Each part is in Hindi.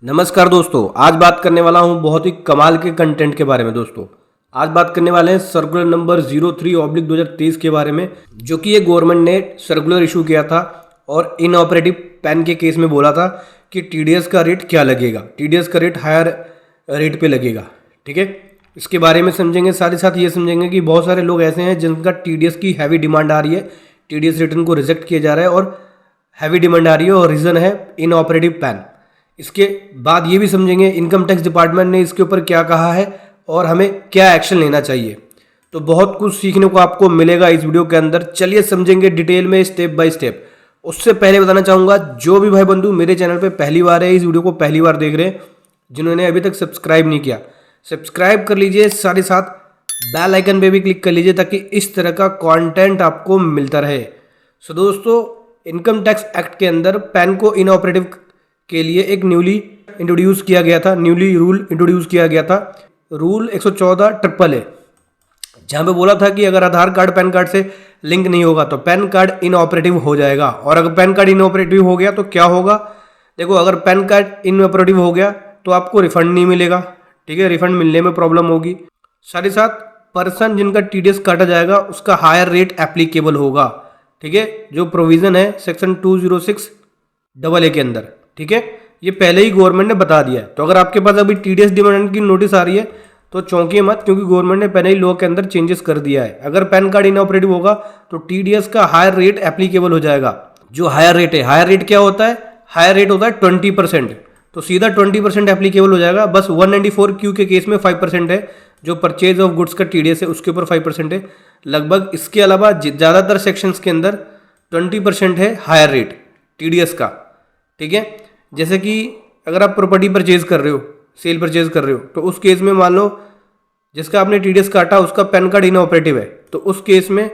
नमस्कार दोस्तों, आज बात करने वाला हूं बहुत ही कमाल के कंटेंट के बारे में। दोस्तों आज बात करने वाले हैं सर्कुलर नंबर 03/2023 के बारे में, जो कि ये गवर्नमेंट ने सर्कुलर इशू किया था और इनऑपरेटिव पैन के केस में बोला था कि टीडीएस का रेट क्या लगेगा, टीडीएस का रेट हायर रेट पे लगेगा। ठीक है, इसके बारे में समझेंगे। साथ ही साथ ये समझेंगे कि बहुत सारे लोग ऐसे हैं जिनका टीडीएस की हैवी डिमांड आ रही है, टीडीएस रिटर्न को रिजेक्ट किया जा रहा है और हैवी डिमांड आ रही है और रीज़न है इनऑपरेटिव पैन। इसके बाद ये भी समझेंगे इनकम टैक्स डिपार्टमेंट ने इसके ऊपर क्या कहा है और हमें क्या एक्शन लेना चाहिए। तो बहुत कुछ सीखने को आपको मिलेगा इस वीडियो के अंदर। चलिए समझेंगे डिटेल में स्टेप बाय स्टेप। उससे पहले बताना चाहूँगा, जो भी भाई बंधु मेरे चैनल पे पहली बार है, इस वीडियो को पहली बार देख रहे हैं, जिन्होंने अभी तक सब्सक्राइब नहीं किया, सब्सक्राइब कर लीजिए। साथ ही साथ बेल आइकन पे भी क्लिक कर लीजिए ताकि इस तरह का कंटेंट आपको मिलता रहे। सो दोस्तों, इनकम टैक्स एक्ट के अंदर पैन को इनऑपरेटिव के लिए एक न्यूली इंट्रोड्यूस किया गया था, न्यूली रूल इंट्रोड्यूस किया गया था, रूल 114/AAA, जहाँ पे बोला था कि अगर आधार कार्ड पैन कार्ड से लिंक नहीं होगा तो पैन कार्ड इनऑपरेटिव हो जाएगा। और अगर पैन कार्ड इनऑपरेटिव हो गया तो क्या होगा? देखो, अगर पैन कार्ड इनऑपरेटिव हो गया तो आपको रिफंड नहीं मिलेगा। ठीक है, रिफंड मिलने में प्रॉब्लम होगी। साथ ही साथ पर्सन जिनका टीडीएस काटा जाएगा उसका हायर रेट एप्लीकेबल होगा। ठीक है, जो प्रोविजन है सेक्शन 206AA के अंदर। ठीक है, ये पहले ही गवर्नमेंट ने बता दिया है। तो अगर आपके पास अभी टीडीएस डिमांड की नोटिस आ रही है तो चौंकिए मत, क्योंकि गवर्नमेंट ने पहले ही लॉ के अंदर चेंजेस कर दिया है। अगर पैन कार्ड इनऑपरेटिव होगा तो टीडीएस का हायर रेट एप्लीकेबल हो जाएगा। जो हायर रेट है, हायर रेट क्या होता है? हायर रेट होता है 20%, तो सीधा 20% एप्लीकेबल हो जाएगा। बस 194Q के केस में 5% है, जो परचेज ऑफ गुड्स का टीडीएस है उसके ऊपर 5% है लगभग। इसके अलावा ज़्यादातर सेक्शंस के अंदर 20% है हायर रेट टीडीएस का। ठीक है, जैसे कि अगर आप प्रॉपर्टी परचेज कर रहे हो, सेल परचेज कर रहे हो, तो उस केस में मान लो जिसका आपने टीडीएस काटा उसका पैन कार्ड इनऑपरेटिव है, तो उस केस में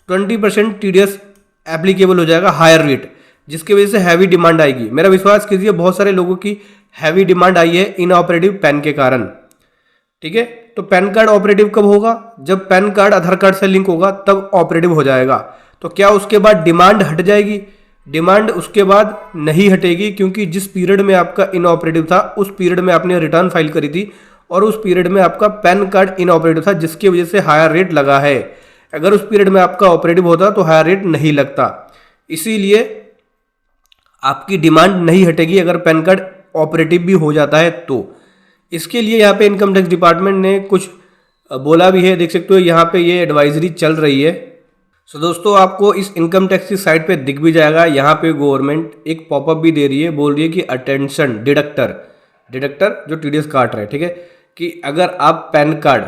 20% टीडीएस एप्लीकेबल हो जाएगा, हायर रेट, जिसकी वजह से हैवी डिमांड आएगी। मेरा विश्वास कीजिए, बहुत सारे लोगों की हैवी डिमांड आई है इनऑपरेटिव पैन के कारण। ठीक है, तो पैन कार्ड ऑपरेटिव कब होगा? जब पैन कार्ड आधार कार्ड से लिंक होगा तब ऑपरेटिव हो जाएगा। तो क्या उसके बाद डिमांड हट जाएगी? डिमांड उसके बाद नहीं हटेगी, क्योंकि जिस पीरियड में आपका इनऑपरेटिव था उस पीरियड में आपने रिटर्न फाइल करी थी और उस पीरियड में आपका पैन कार्ड इनऑपरेटिव था, जिसकी वजह से हायर रेट लगा है। अगर उस पीरियड में आपका ऑपरेटिव होता तो हायर रेट नहीं लगता। इसीलिए आपकी डिमांड नहीं हटेगी अगर पैन कार्ड ऑपरेटिव भी हो जाता है तो। इसके लिए यहाँ पे इनकम टैक्स डिपार्टमेंट ने कुछ बोला भी है, देख सकते हो यहाँ पे ये एडवाइजरी चल रही है। सो दोस्तों, आपको इस इनकम टैक्स की साइट पे दिख भी जाएगा। यहाँ पे गवर्नमेंट एक पॉपअप भी दे रही है, बोल रही है कि अटेंशन डिडक्टर जो टीडीएस काट रहे हैं, ठीक है, कि अगर आप पैन कार्ड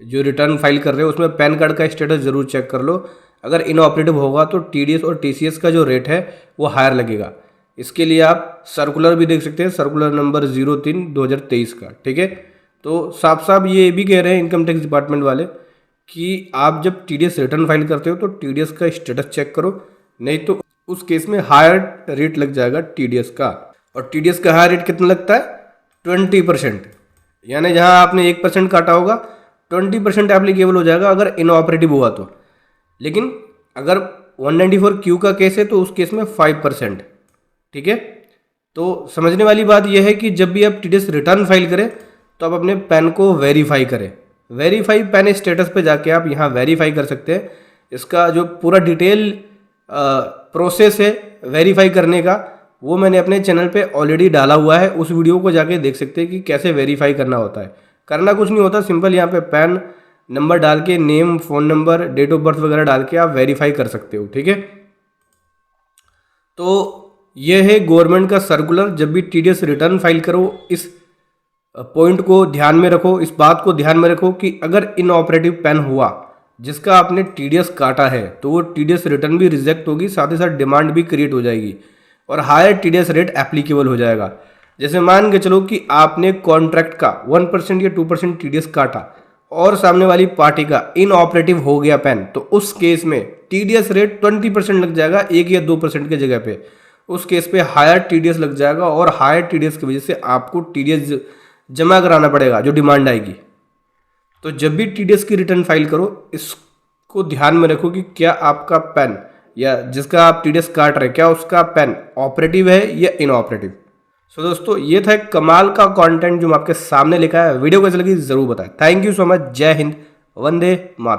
जो रिटर्न फाइल कर रहे हो उसमें पैन कार्ड का स्टेटस जरूर चेक कर लो। अगर इनऑपरेटिव होगा तो टीडीएस और टीसीएस का जो रेट है वो हायर लगेगा। इसके लिए आप सर्कुलर भी देख सकते हैं, सर्कुलर नंबर 03/2023 का। ठीक है, तो साफ साफ ये भी कह रहे हैं इनकम टैक्स डिपार्टमेंट वाले कि आप जब टीडीएस रिटर्न फाइल करते हो तो टीडीएस का स्टेटस चेक करो, नहीं तो उस केस में हायर रेट लग जाएगा टीडीएस का। और टीडीएस का हायर रेट कितना लगता है? 20%, यानी जहां आपने 1% काटा होगा 20% एप्लीकेबल हो जाएगा अगर इनऑपरेटिव हुआ तो। लेकिन अगर 194Q का केस है तो उस केस में 5%। ठीक है, तो समझने वाली बात यह है कि जब भी आप टीडीएस रिटर्न फाइल करें तो आप अपने पैन को वेरीफाई करें। वेरीफाई पैन स्टेटस पे जाके आप यहाँ वेरीफाई कर सकते हैं। इसका जो पूरा डिटेल प्रोसेस है वेरीफाई करने का, वो मैंने अपने चैनल पे ऑलरेडी डाला हुआ है। उस वीडियो को जाके देख सकते हैं कि कैसे वेरीफाई करना होता है। करना कुछ नहीं होता, सिंपल यहाँ पे पैन नंबर डाल के, name, phone number, date of birth वगैरह डाल के आप वेरीफाई कर सकते हो। ठीक है, तो यह है गवर्नमेंट का सर्कुलर। जब भी टीडीएस रिटर्न फाइल करो इस पॉइंट को ध्यान में रखो, इस बात को ध्यान में रखो कि अगर इनऑपरेटिव पैन हुआ जिसका आपने टीडीएस काटा है तो वो टीडीएस रिटर्न भी रिजेक्ट होगी, साथ ही साथ डिमांड भी क्रिएट हो जाएगी और हायर टीडीएस रेट एप्लीकेबल हो जाएगा। जैसे मान के चलो कि आपने कॉन्ट्रैक्ट का 1% या 2% टीडीएस काटा और सामने वाली पार्टी का इनऑपरेटिव हो गया पैन, तो उस केस में टीडीएस रेट 20% लग जाएगा, 1 या 2% की जगह पे। उस केस पे हायर टीडीएस लग जाएगा और हायर टीडीएस की वजह से आपको टीडीएस जमा कराना पड़ेगा जो डिमांड आएगी। तो जब भी टीडीएस की रिटर्न फाइल करो इसको ध्यान में रखो कि क्या आपका पैन या जिसका आप टीडीएस काट रहे क्या उसका पैन ऑपरेटिव है या इनऑपरेटिव। तो दोस्तों ये था एक कमाल का कंटेंट जो मैं आपके सामने लेकर आया। वीडियो कैसी लगी जरूर बताएं। Thank you so much. जय हिंद, वंदे मातरम।